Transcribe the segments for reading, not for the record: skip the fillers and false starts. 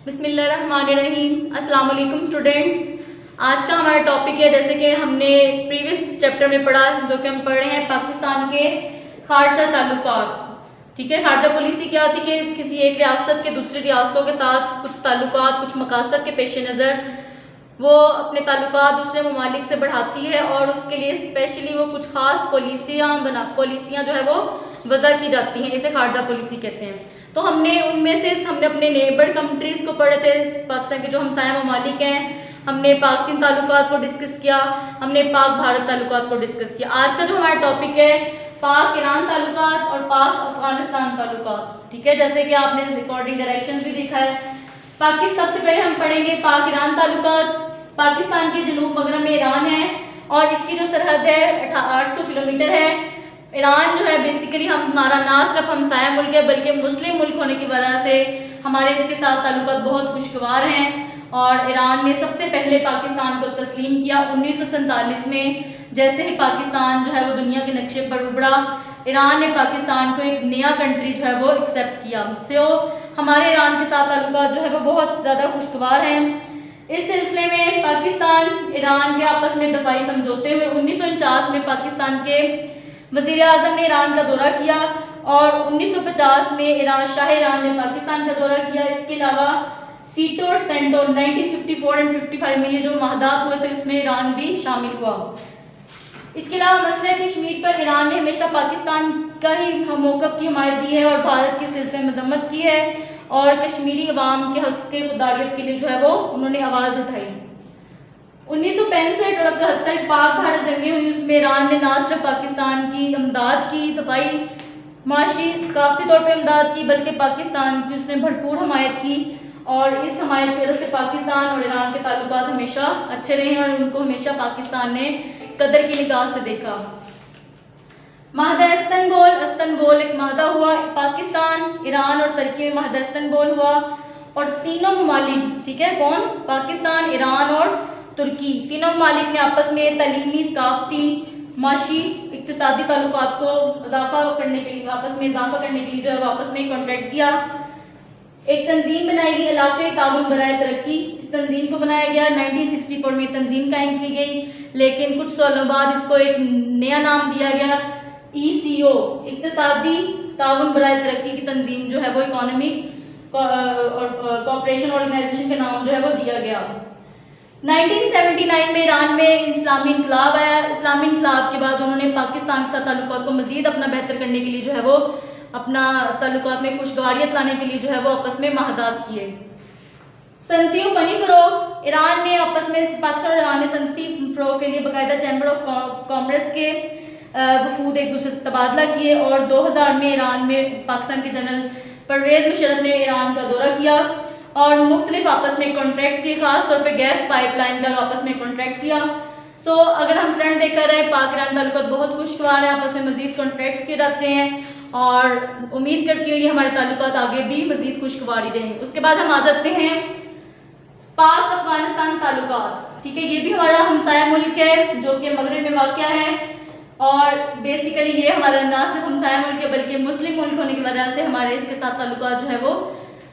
बिस्मिल्लाहिर्रहमानिर्रहीम। अस्सलाम वालेकुम स्टूडेंट्स। आज का हमारा टॉपिक है, जैसे कि हमने प्रीवियस चैप्टर में पढ़ा, जो कि हम पढ़ रहे हैं पाकिस्तान के खारजा ताल्लुकात। ठीक है, खारजा पॉलिसी क्या होती है कि किसी एक रियासत के दूसरी रियासतों के साथ कुछ ताल्लुकात, कुछ मकासद के पेश नज़र वो अपने ताल्लुकात दूसरे ममालिक से बढ़ाती है और उसके लिए स्पेशली वो कुछ ख़ास पॉलिसियाँ जो है वो वज़ा की जाती हैं। इसे खारजा पॉलिसी कहते हैं। तो हमने अपने नेबर कंट्रीज़ को पढ़े थे, पाकिस्तान के जो हमसाया ममालिक हैं। हमने पाक चीन ताल्लुकात को डिस्कस किया, हमने पाक भारत ताल्लुकात को डिस्कस किया। आज का जो हमारा टॉपिक है पाक ईरान ताल्लुकात और पाक अफगानिस्तान ताल्लुकात। ठीक है, जैसे कि आपने रिकॉर्डिंग डायरेक्शन भी देखा है। सबसे पहले हम पढ़ेंगे पाक ईरान ताल्लुकात। पाकिस्तान के जनूब मगरब में ईरान है और इसकी जो सरहद है 800 किलोमीटर है। ईरान जो है बेसिकली हमारा ना सिर्फ हमसाया मुल्क है बल्कि मुस्लिम मुल्क होने की वजह से हमारे इसके साथ ताल्लुकात बहुत खुशगवार हैं। और ईरान ने सबसे पहले पाकिस्तान को तस्लीम किया 1947 में। जैसे ही पाकिस्तान जो है वो दुनिया के नक्शे पर उभरा, ईरान ने पाकिस्तान को एक नया कंट्री जो है वो एक्सेप्ट किया। सो हमारे ईरान के साथ ताल्लुकात जो है वो बहुत ज़्यादा खुशगवार हैं। इस सिलसिले में पाकिस्तान ईरान के आपस में दफाई समझौते हुए 1949 में पाकिस्तान के वज़ीर आज़म ने ईरान का दौरा किया और 1950 में शाह ईरान ने पाकिस्तान का दौरा किया। इसके अलावा सीटो और सेंटो 1954 और 55 में ये जो महादात हुए थे उसमें ईरान भी शामिल हुआ। इसके अलावा मसले कश्मीर पर ईरान ने हमेशा पाकिस्तान का ही मौक़िफ़ की हिमायत दी है और भारत के सिलसिले में मज़म्मत की है और कश्मीरी अवाम के हक़ के खुदारियत के लिए जो है वो उन्होंने आवाज़ उठाई। 1965 और 71 पाक भारत जंगें हुई, उसमें ईरान ने ना सिर्फ पाकिस्तान की इमदाद की, दफाई माशी सकाफती तौर पर इमदाद की, बल्कि पाकिस्तान की उसने भरपूर हमायत की। और इस हमायत की वजह से पाकिस्तान और ईरान के ताल्लुकात हमेशा अच्छे रहे और उनको हमेशा पाकिस्तान ने कदर की निगाह से देखा। माहदा इस्तंबुल एक माहदा हुआ। पाकिस्तान, ईरान और तुर्की में माहदा इस्तंबुल हुआ और तीनों ममालिक, ठीक है, कौन? पाकिस्तान, ईरान और तुर्की, तीनों ममालिक ने आपस में तलीमी, सकाफती, माशी, इक़्तिसादी ताल्लुकात को इजाफा करने के लिए जो है आपस में कॉन्ट्रैक्ट किया। एक तंजीम बनाई गई, इलाक़ाई ताउन बराए तरक्की। इस तंजीम को बनाया गया 1964 में तंजीम कायम की गई, लेकिन कुछ सालों बाद इसको एक नया नाम दिया गया ECO, इक़्तिसादी ताउन बराए तरक्की की तंजीम जो है वो इकोनॉमिक कोऑपरेशन ऑर्गेनाइजेशन के नाम जो है वो दिया गया। 1979 में ईरान में इस्लामी इनकलाब आया। इस्लामी इनकलाब के बाद उन्होंने पाकिस्तान के साथ ताल्लुकात को मज़ीद अपना बेहतर करने के लिए जो है वो अपना ताल्लुकात में खुशगवारियत लाने के लिए जो है वो आपस में महादात किए। सनती और फनी फ़रोग, ईरान ने आपस में पाकिस्तान और ईरान ने सनती फ़रोग के लिए बाकायदा चैम्बर ऑफ कॉमर्स के वफूद एक दूसरे से तबादला किए और 2000 में ईरान में पाकिस्तान के जनरल परवेज़ मुशर्रफ ने ईरान का दौरा किया और मुख्तलिफ आपस में कॉन्ट्रैक्ट किए, खास तौर पे गैस पाइपलाइन का आपस में कॉन्ट्रैक्ट किया। सो अगर हम ट्रेंड देखकर रहे, पाक ईरान ताल्लुकात बहुत खुशगवार है, आपस में मज़ीद कॉन्ट्रैक्ट्स किए जाते हैं और उम्मीद करती हूँ ये हमारे ताल्लुकात आगे भी मज़ीद खुशगवारी रहें। उसके बाद हम आ जाते हैं पाक अफगानिस्तान ताल्लुकात। ठीक है, ये भी हमारा हमसाया मुल्क है जो कि मगरब में वाक़या है और बेसिकली ये हमारा ना सिर्फ हमसाया मुल्क है बल्कि मुस्लिम मुल्क होने की वजह से हमारे इसके साथ ताल्लुकात जो है वो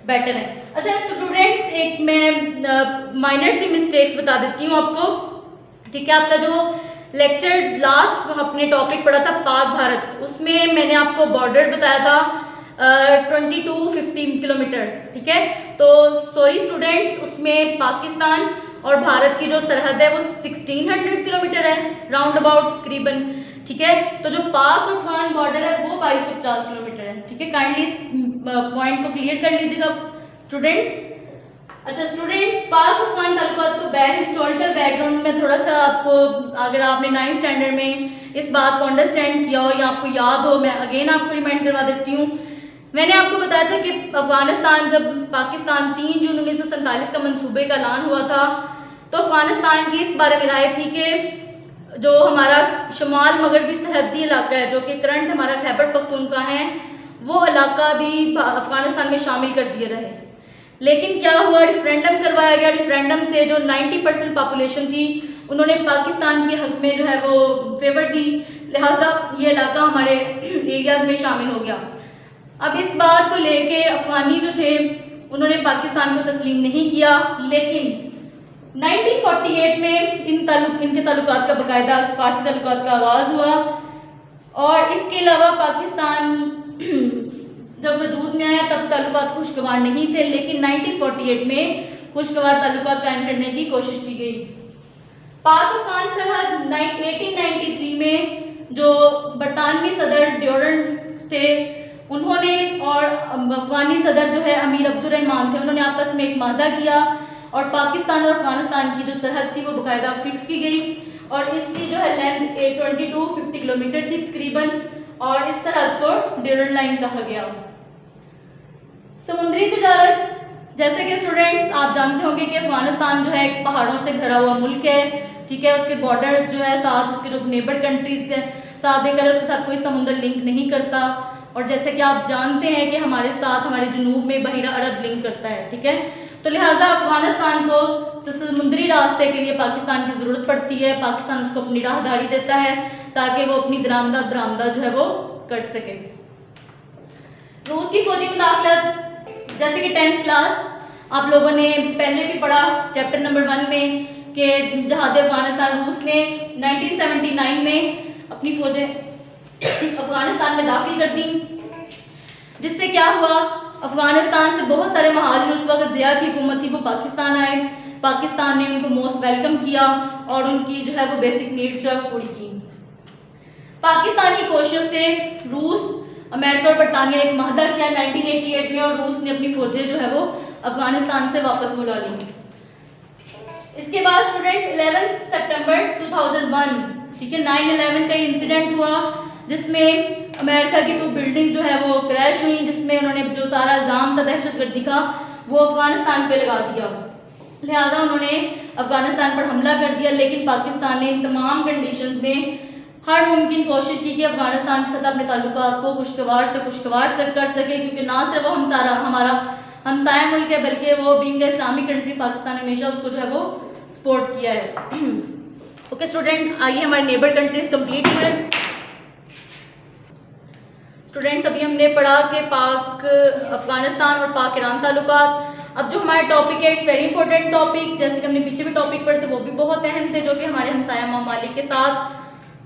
बेटर है। अच्छा स्टूडेंट्स, एक मैं माइनर सी मिस्टेक्स बता देती हूँ आपको। ठीक है, आपका जो लेक्चर लास्ट अपने टॉपिक पढ़ा था पाक भारत, उसमें मैंने आपको बॉर्डर बताया था 22-15 किलोमीटर। ठीक है, तो सॉरी स्टूडेंट्स, उसमें पाकिस्तान और भारत की जो सरहद है वो 1600 किलोमीटर है राउंड अबाउट करीबन। ठीक है, तो जो पाक और अफगान बॉर्डर है वो 2250 किलोमीटर है। ठीक है, काइंडली पॉइंट को क्लियर कर लीजिएगा स्टूडेंट्स। अच्छा स्टूडेंट्स, पाक अफगान ताल्लुकात को हिस्टोरिकल बैकग्राउंड में थोड़ा सा आपको, अगर आपने 9th स्टैंडर्ड में इस बात को अंडरस्टैंड किया हो या आपको याद हो, मैं अगेन आपको रिमाइंड करवा देती हूँ। मैंने आपको बताया था कि अफगानिस्तान, जब पाकिस्तान 3 जून 1947 का मंसूबे का ऐलान हुआ था तो अफगानिस्तान की इस बारे में राय थी कि जो हमारा शुमाल मगरबी सरहदी इलाका है जो कि करंट हमारा खैबर पख्तूनख्वा है, वो इलाका भी अफगानिस्तान में शामिल कर दिया रहे। लेकिन क्या हुआ, रेफरेंडम करवाया गया। रेफरेंडम से जो 90% पॉपुलेशन थी उन्होंने पाकिस्तान के हक में जो है वो फेवर दी, लिहाजा ये इलाका हमारे एरियाज़ में शामिल हो गया। अब इस बात को लेके अफगानी जो थे उन्होंने पाकिस्तान को तस्लीम नहीं किया। लेकिन 1948 में इनके ताल्लुकात का बाकायदा सफारती ताल्लुकात का आगाज़ हुआ। और इसके अलावा पाकिस्तान जब वजूद में आया तब ताल्लुकात खुशगवार नहीं थे, लेकिन 1948 में खुशगवार ताल्लुकात कायम करने की कोशिश की गई। पाक अफगान सरहद 1893 में जो बरतानवी सदर ड्यूरेंट थे उन्होंने और अफगानी सदर जो है अमीर अब्दुर्रहमान थे, उन्होंने आपस में एक माहदा किया और पाकिस्तान और अफगानिस्तान की जो सरहद थी वो बाकायदा फिक्स की गई। और इसकी जो है लेंथ 2250 किलोमीटर थी तकरीबन, और इस सरहद को ड्यूरेंट लाइन कहा गया। समुद्री तिजारत, जैसे कि स्टूडेंट्स आप जानते होंगे कि अफगानिस्तान जो है एक पहाड़ों से घिरा हुआ मुल्क है, ठीक है। उसके बॉर्डर्स जो है साथ उसके जो नेबर कंट्रीज है साथ देकर उसके साथ कोई समुद्र लिंक नहीं करता। और जैसे कि आप जानते हैं कि हमारे साथ हमारे जनूब में बहिरा अरब लिंक करता है, ठीक है। तो लिहाजा अफगानिस्तान को तो समुद्री रास्ते के लिए पाकिस्तान की ज़रूरत पड़ती है। पाकिस्तान उसको अपनी राहदारी देता है ताकि वो अपनी दरामदा जो है वो कर सके। रूस की फौजी मुदाखलत, जैसे कि 10th क्लास आप लोगों ने पहले भी पढ़ा चैप्टर नंबर 1 में कि जहाद अफगानिस्तान रूस ने 1979 में अपनी फौजें अफगानिस्तान में दाखिल कर दी, जिससे क्या हुआ, अफगानिस्तान से बहुत सारे महाजिर उस वक्त ज़िया की हुकूमत थी वो पाकिस्तान आए। पाकिस्तान ने उनको मोस्ट वेलकम किया और उनकी जो है वो बेसिक नीड्स जो है पूरी की। पाकिस्तान की कोशिश से रूस, अमेरिका और बरतानिया ने एक माहदा किया 1988 में, और रूस ने अपनी फौजें जो है वो अफगानिस्तान से वापस बुला ली। इसके बाद स्टूडेंट्स 11 सितंबर 2001, ठीक है, 9/11 का इंसिडेंट हुआ जिसमें अमेरिका की 2 बिल्डिंग जो है वो क्रैश हुई, जिसमें उन्होंने जो सारा इल्ज़ाम था दहशतगर्दी का वो अफगानिस्तान पे लगा दिया। लिहाजा उन्होंने अफगानिस्तान पर हमला कर दिया, लेकिन पाकिस्तान ने इन तमाम कंडीशंस में हर मुमकिन कोशिश की कि अफगानिस्तान के साथ अपने ताल्लुकात को खुशगवार से कर सके, क्योंकि ना सिर्फ वो हमारा हमसाया मुल्क है बल्कि वो बीइंग इस्लामिक कंट्री पाकिस्तान ने हमेशा उसको जो है वो सपोर्ट किया है। ओके स्टूडेंट, आइए हमारे नेबर कंट्रीज कंप्लीट हुए। स्टूडेंट्स अभी हमने पढ़ा कि पाक अफगानिस्तान और पाक ईरान ताल्लुकात। अब जो हमारा टॉपिक है इट्स वेरी इंपॉर्टेंट टॉपिक, जैसे कि हमने पीछे भी टॉपिक पढ़े थे वो भी बहुत अहम थे, जो कि हमारे हमसाया ममालिक के साथ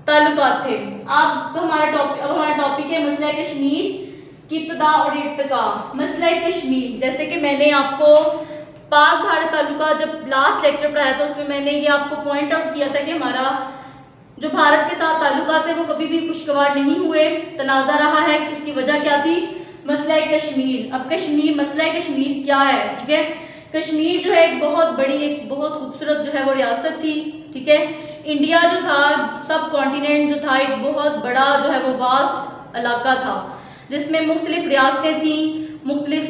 ताल्लुकात थे। अब हमारा टॉपिक है मसला कश्मीर की इब्तिदा और इर्तिका। मसला कश्मीर, जैसे कि मैंने आपको पाक भारत ताल्लुकात जब लास्ट लेक्चर पढ़ाया था उसमें मैंने ये आपको पॉइंट आउट किया था कि हमारा जो भारत के साथ ताल्लुकात है वो कभी भी खुशगवार नहीं हुए, तनाज़ा रहा है। उसकी वजह क्या थी? मसला कश्मीर। अब मसला कश्मीर क्या है? ठीक है, कश्मीर जो है एक बहुत खूबसूरत जो है वो रियासत थी, ठीक है। इंडिया जो था, सब कॉन्टिनेंट जो था, एक बहुत बड़ा जो है वो वास्ट इलाका था जिसमें मुख्तलिफ रियासतें थीं, मुख्तलिफ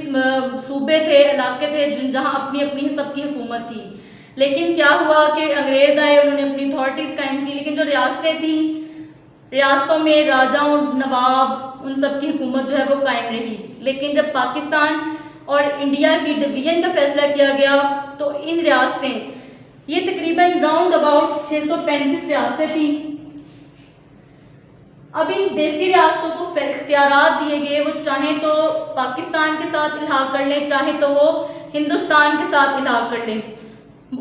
सूबे थे, इलाके थे जहाँ अपनी अपनी सबकी हुकूमत थी। लेकिन क्या हुआ कि अंग्रेज़ आए, उन्होंने अपनी अथॉरिटीज़ कायम की, लेकिन जो रियासतें थीं, रियासतों में राजाओं, नवाब, उन सब की हुकूमत जो है वो कायम रही। लेकिन जब पाकिस्तान और इंडिया की डिवीज़न का फैसला किया गया तो इन रियासतें, ये तकरीबन राउंड अबाउट 635 रियासतें थीं। अब इन देसी रियासतों को इख्तियारात दिए गए, वो चाहें तो पाकिस्तान के साथ इल्हाक कर लें, चाहे तो वो हिंदुस्तान के साथ इल्हाक कर लें।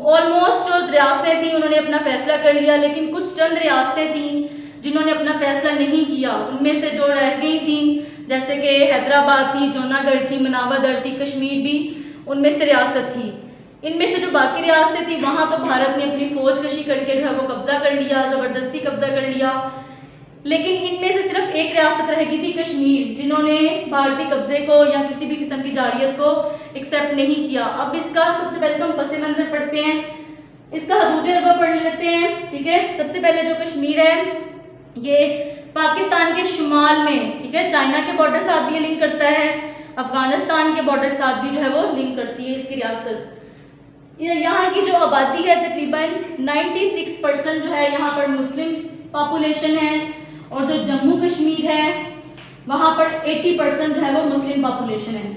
ऑलमोस्ट जो रियासतें थीं उन्होंने अपना फैसला कर लिया, लेकिन कुछ चंद रियासतें थीं जिन्होंने अपना फैसला नहीं किया। उनमें से जो रह गई थी, जैसे कि हैदराबाद थी, जूनागढ़ थी, मनावादर थी, कश्मीर भी उनमें से रियासत थी। इनमें से जो बाकी रियासतें थी वहाँ तो भारत ने अपनी फौज कशी करके जो है वो कब्जा कर लिया, ज़बरदस्ती कब्जा कर लिया। लेकिन इनमें से सिर्फ एक रियासत रह गई थी कश्मीर, जिन्होंने भारतीय कब्जे को या किसी भी किस्म की जारियत को एक्सेप्ट नहीं किया। अब इसका सबसे पहले तो हम पस मंज़र पढ़ते हैं, इसका हदूद अरबा पढ़ लेते हैं, ठीक है। सबसे पहले जो कश्मीर है ये पाकिस्तान के शुमाल में, ठीक है, चाइना के बॉर्डर के साथ भी ये लिंक करता है, अफगानिस्तान के बॉर्डर के साथ भी जो है वो लिंक करती है इसकी रियासत। यहाँ की जो आबादी है तकरीबन 96% जो है यहाँ पर मुस्लिम पॉपुलेशन है, और जो जम्मू कश्मीर है वहाँ पर 80% जो है वो मुस्लिम पॉपुलेशन है।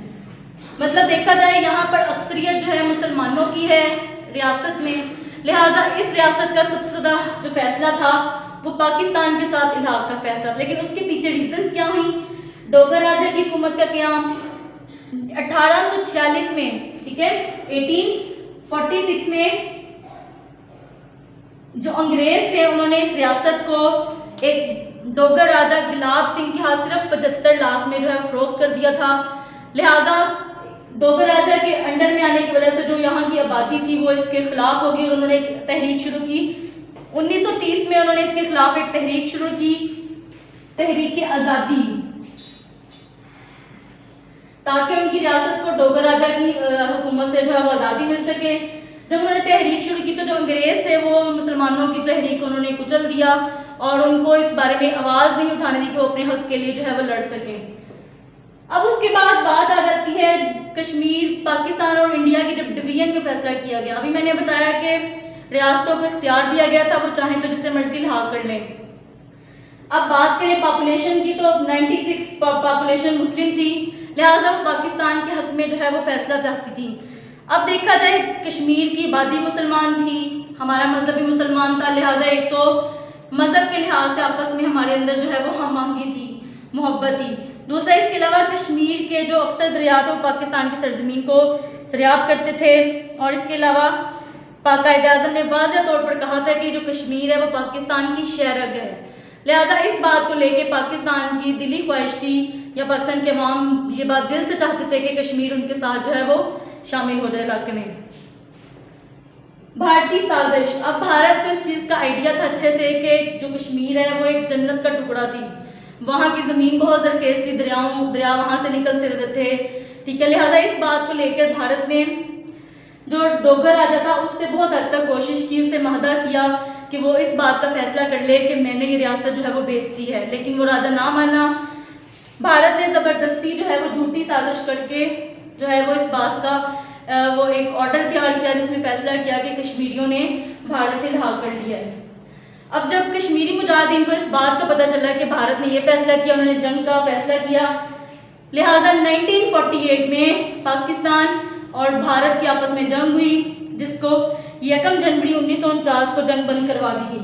मतलब देखा जाए यहाँ पर अक्सरियत जो है मुसलमानों की है रियासत में। लिहाजा इस रियासत का सबसे ज़्यादा जो फैसला था वो पाकिस्तान के साथ इल्हाक का फैसला। लेकिन उसके पीछे रीजंस क्या हुई? डोगर राजा की हुकूमत का क़याम, 1846 में, ठीक है, 1846 में जो अंग्रेज थे उन्होंने इस रियासत को एक डोगर राजा गुलाब सिंह के हाथ सिर्फ 75 लाख में जो है फरोख्त कर दिया था। लिहाजा डोगर राजा के अंडर में आने की वजह से जो यहाँ की आबादी थी वो इसके खिलाफ होगी और उन्होंने एक तहरीक शुरू की। 1930 में उन्होंने इसके खिलाफ एक तहरीक शुरू की, तहरीक आज़ादी, ताकि उनकी रियासत को डोगर राजा की हुकूमत से जो है वो आज़ादी मिल सके। जब उन्होंने तहरीक शुरू की तो जो अंग्रेज थे वो मुसलमानों की तहरीक उन्होंने कुचल दिया और उनको इस बारे में आवाज़ नहीं उठाने दी कि वो अपने हक के लिए जो है वो लड़ सकें। अब उसके बाद बात आ जाती है कश्मीर, पाकिस्तान और इंडिया की जब डिवीजन का फैसला किया गया। अभी मैंने बताया कि रियासतों को इख्तियार दिया गया था, वो चाहें तो जिससे मर्जी लिहाज कर लें। अब बात करें पॉपुलेशन की तो 96 पॉपुलेशन मुस्लिम थी, लिहाजा वो पाकिस्तान के हक में जो है वो फैसला चाहती थी। अब देखा जाए कश्मीर की आबादी मुसलमान थी, हमारा मजहब भी मुसलमान था, लिहाजा एक तो मजहब के लिहाज से आपस में हमारे अंदर जो है वो हम आहंगी थी, मोहब्बत थी। दूसरा, इसके अलावा कश्मीर के जो अक्सर दरिया थे वो पाकिस्तान की सरजमीन को सरियाब करते थे और इसके अलावा कायदे आज़म ने वाज़ेह तौर पर कहा था कि जो कश्मीर है वो पाकिस्तान की शहरग है। लिहाजा इस बात को लेके पाकिस्तान की दिली ख्वाहिश थी या पाकिस्तान के अवाम ये बात दिल से चाहते थे कि कश्मीर उनके साथ जो है वो शामिल हो जाए इलाके में। भारतीय साजिश, अब भारत को इस चीज़ का आइडिया था अच्छे से कि जो कश्मीर है वो एक जन्नत का टुकड़ा थी, वहाँ की ज़मीन बहुत ज़रखेज़ थी, दरिया वहाँ से निकलते रहते थे, ठीक है। लिहाजा इस बात को लेकर भारत ने जो डोगर राजा था उससे बहुत हद तक कोशिश की, उससे महदा किया कि वो इस बात का फैसला कर ले कि मैंने ये रियासत जो है वो बेच दी है, लेकिन वो राजा ना माना। भारत ने ज़बरदस्ती जो है वो झूठी साजिश करके जो है वो इस बात का वो एक ऑर्डर तैयार किया जिसमें फैसला किया कि कश्मीरियों ने भारत से लिहाज कर लिया है। अब जब कश्मीरी मुजाहिदीन को इस बात का पता चला कि भारत ने ये फैसला किया, उन्होंने जंग का फैसला किया, लिहाजा 1948 में पाकिस्तान और भारत की आपस में जंग हुई जिसको 1 जनवरी 1949 को जंग बंद करवा दी गई।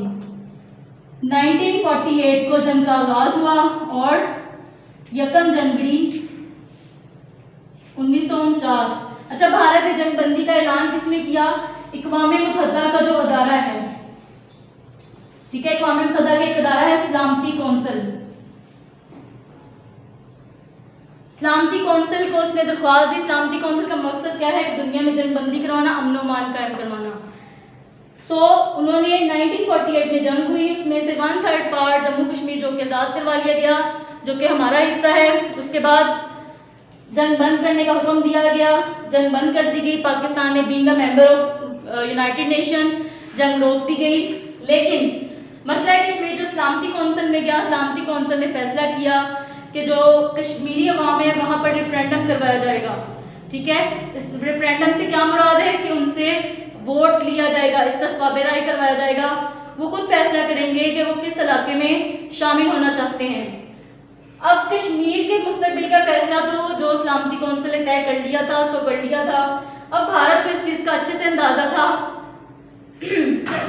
1948 को जंग का आगाज हुआ और 1 जनवरी 1949, अच्छा, भारत ने जंग बंदी का ऐलान किसने किया? इक़वाम मुत्तहिदा का जो अदारा है, ठीक है, इक़वाम मुत्तहिदा का एक अदारा है सलामती कौंसिल। सलामती कौंसिल को उसने दरख्वास्त दी। सलामती कौंसिल का मकसद क्या है? दुनिया में जंगबंदी करवाना, अमन अमान कायम करवाना। उन्होंने 1948 में जंग हुई, उसमें से 1/3 पार्ट जम्मू कश्मीर जो कि आज़ाद करवा लिया गया, जो कि हमारा हिस्सा है। उसके बाद जंग बंद करने का हुक्म दिया गया, जंग बंद कर दी गई। पाकिस्तान ने being a member of United nation जंग रोक दी गई। लेकिन मसला कश्मीर जो सलामती कौंसिल में गया, सलामती कौंसिल ने फैसला किया कि जो कश्मीरी अवाम है वहाँ पर रेफरेंडम करवाया जाएगा, ठीक है। इस रेफरेंडम से क्या मुराद है कि उनसे वोट लिया जाएगा, इस्तिस्वाब राय करवाया जाएगा, वो खुद फैसला करेंगे कि वो किस इलाके में शामिल होना चाहते हैं। अब कश्मीर के मुस्तकबिल का फैसला तो जो सलामती कौंसिल ने तय कर लिया था सो कर लिया था। अब भारत को इस चीज़ का अच्छे से अंदाज़ा था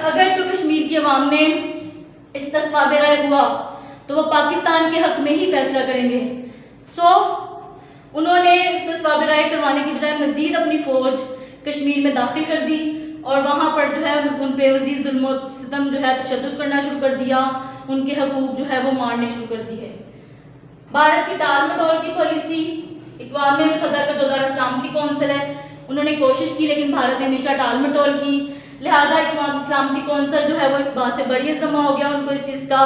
अगर तो कश्मीर की अवाम ने इस्तिस्वाब राय हुआ तो वो पाकिस्तान के हक में ही फैसला करेंगे। उन्होंने इस्तिस्वाब राय करवाने की बजाय मज़ीद अपनी फ़ौज कश्मीर में दाखिल कर दी और वहाँ पर जो है उन पर मज़ीद जुल्म सितम जो है तशद्दुद करना शुरू कर दिया, उनके हकूक़ जो है वो मारने शुरू कर दिए। भारत की टाल मटोल की पॉलिसी, इक़वाम मुत्तहिदा का जो अदारा सलामती कौंसिल है उन्होंने कोशिश की लेकिन भारत ने हमेशा टाल मटोल की। लिहाजा इक़वाम सलामती कौंसिल जो है वो इस बात से बड़ी जमा हो गया, उनको इस चीज़ का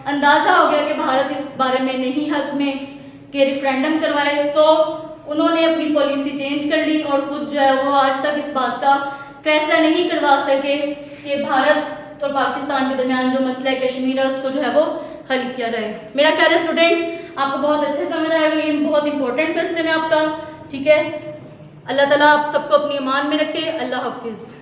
अंदाज़ा हो गया कि भारत इस बारे में नहीं हक में कि रेफरेंडम करवाए। उन्होंने अपनी पॉलिसी चेंज कर ली और खुद जो है वो आज तक इस बात का फैसला नहीं करवा सके कि भारत और पाकिस्तान के दरमियान जो मसला है कश्मीर है उसको जो है वो हल किया जाए। मेरा ख्याल है स्टूडेंट्स आपको बहुत अच्छे समझ आएगा, ये बहुत इंपॉर्टेंट क्वेश्चन है आपका, ठीक है। अल्लाह ताला आप सबको अपनी ईमान में रखे। अल्लाह हाफिज़।